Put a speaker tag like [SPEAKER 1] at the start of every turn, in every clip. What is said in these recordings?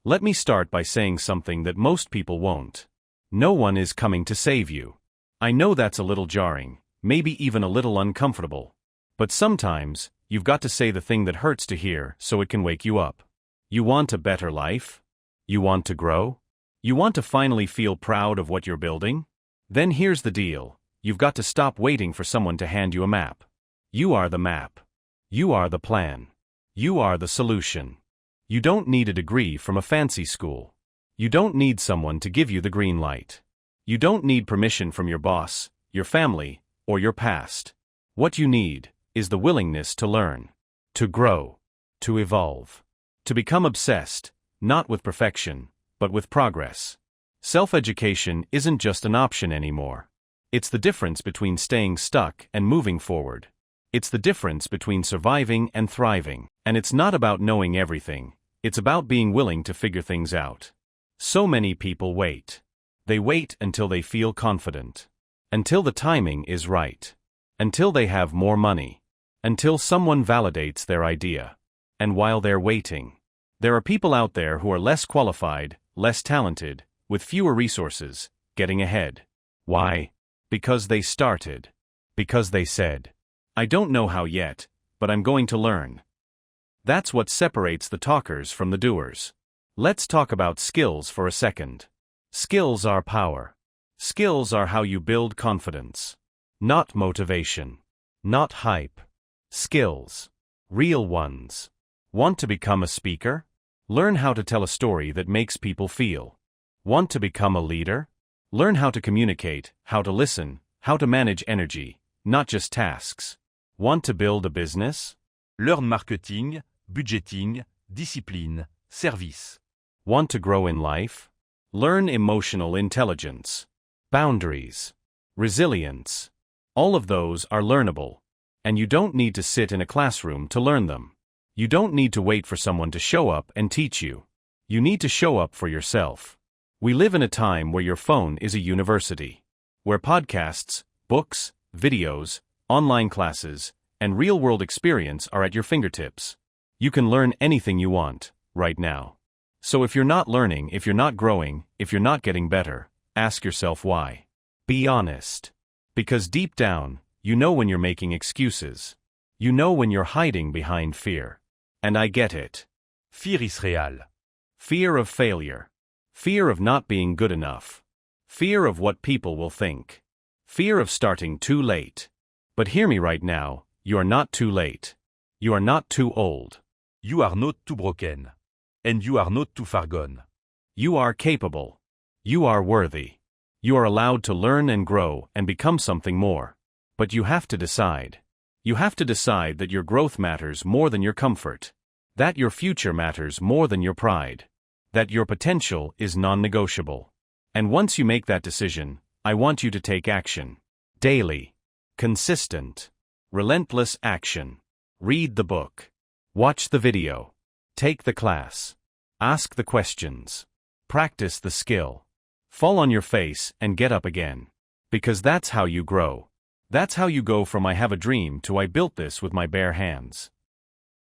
[SPEAKER 1] Let me start by saying something that most people won't. No one is coming to save you. I know that's a little jarring, maybe even a little uncomfortable. But sometimes, you've got to say the thing that hurts to hear so it can wake you up. You want a better life? You want to grow? You want to finally feel proud of what you're building? Then here's the deal. You've got to stop waiting for someone to hand you a map. You are the map. You are the plan. You are the solution. You don't need a degree from a fancy school. You don't need someone to give you the green light. You don't need permission from your boss, your family, or your past. What you need is the willingness to learn, to grow, to evolve, to become obsessed, not with perfection, but with progress. Self-education isn't just an option anymore. It's the difference between staying stuck and moving forward. It's the difference between surviving and thriving. And it's not about knowing everything. It's about being willing to figure things out. So many people wait. They wait until they feel confident. Until the timing is right. Until they have more money. Until someone validates their idea. And while they're waiting, there are people out there who are less qualified, less talented, with fewer resources, getting ahead. Why? Because they started. Because they said, I don't know how yet, but I'm going to learn. That's what separates the talkers from the doers. Let's talk about skills for a second. Skills are power. Skills are how you build confidence. Not motivation. Not hype. Skills. Real ones. Want to become a speaker? Learn how to tell a story that makes people feel. Want to become a leader? Learn how to communicate, how to listen, how to manage energy, not just tasks. Want to build a business?
[SPEAKER 2] Learn marketing, budgeting, discipline, service.
[SPEAKER 1] Want to grow in life? Learn emotional intelligence, boundaries, resilience. All of those are learnable. And you don't need to sit in a classroom to learn them. You don't need to wait for someone to show up and teach you. You need to show up for yourself. We live in a time where your phone is a university. Where podcasts, books, videos, online classes, and real-world experience are at your fingertips. You can learn anything you want, right now. So if you're not learning, if you're not growing, if you're not getting better, ask yourself why. Be honest. Because deep down, you know when you're making excuses. You know when you're hiding behind fear. And I get it.
[SPEAKER 2] Fear is real.
[SPEAKER 1] Fear of failure. Fear of not being good enough. Fear of what people will think. Fear of starting too late. But hear me right now, you are not too late. You are not too old.
[SPEAKER 2] You are not too broken. And you are not too far gone.
[SPEAKER 1] You are capable. You are worthy. You are allowed to learn and grow and become something more. But you have to decide. You have to decide that your growth matters more than your comfort. That your future matters more than your pride. That your potential is non-negotiable. And once you make that decision, I want you to take action. Daily. Consistent. Relentless action. Read the book. Watch the video. Take the class. Ask the questions. Practice the skill. Fall on your face and get up again. Because that's how you grow. That's how you go from I have a dream to I built this with my bare hands.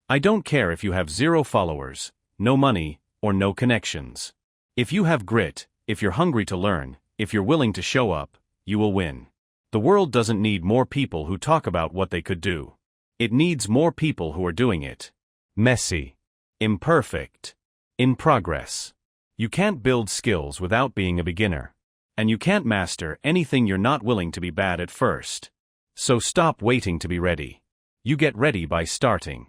[SPEAKER 1] I don't care if you have 0 followers, no money, or no connections. If you have grit, if you're hungry to learn, if you're willing to show up, you will win. The world doesn't need more people who talk about what they could do. It needs more people who are doing it. Messy. Imperfect. In progress. You can't build skills without being a beginner. And you can't master anything you're not willing to be bad at first. So stop waiting to be ready. You get ready by starting.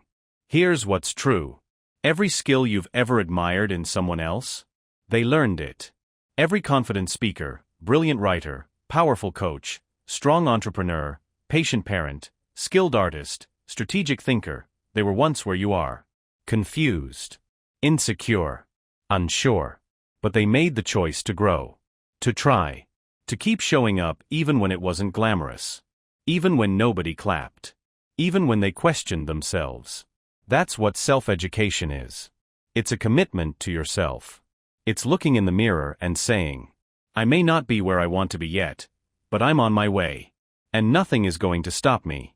[SPEAKER 1] Here's what's true. Every skill you've ever admired in someone else, they learned it. Every confident speaker, brilliant writer, powerful coach, strong entrepreneur, patient parent, skilled artist, strategic thinker, they were once where you are. Confused. Insecure. Unsure. But they made the choice to grow. To try. To keep showing up even when it wasn't glamorous. Even when nobody clapped. Even when they questioned themselves. That's what self-education is. It's a commitment to yourself. It's looking in the mirror and saying, I may not be where I want to be yet, but I'm on my way. And nothing is going to stop me.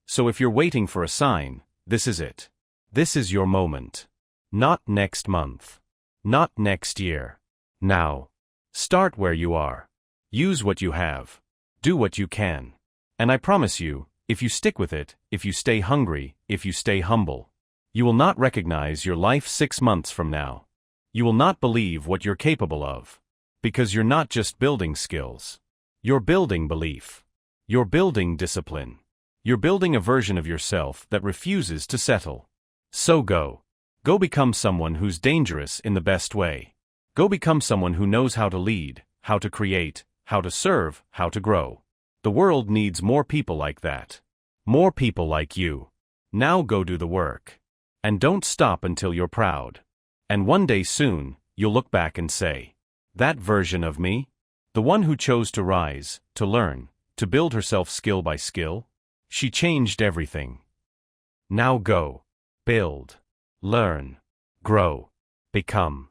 [SPEAKER 1] So if you're waiting for a sign, this is it. This is your moment. Not next month. Not next year. Now. Start where you are. Use what you have. Do what you can. And I promise you, if you stick with it, if you stay hungry, if you stay humble, you will not recognize your life 6 months from now. You will not believe what you're capable of. Because you're not just building skills. You're building belief. You're building discipline. You're building a version of yourself that refuses to settle. So go. Go become someone who's dangerous in the best way. Go become someone who knows how to lead, how to create, how to serve, how to grow. The world needs more people like that. More people like you. Now go do the work. And don't stop until you're proud. And one day soon, you'll look back and say, that version of me? The one who chose to rise, to learn, to build herself skill by skill? She changed everything. Now go. Build. Learn. Grow. Become.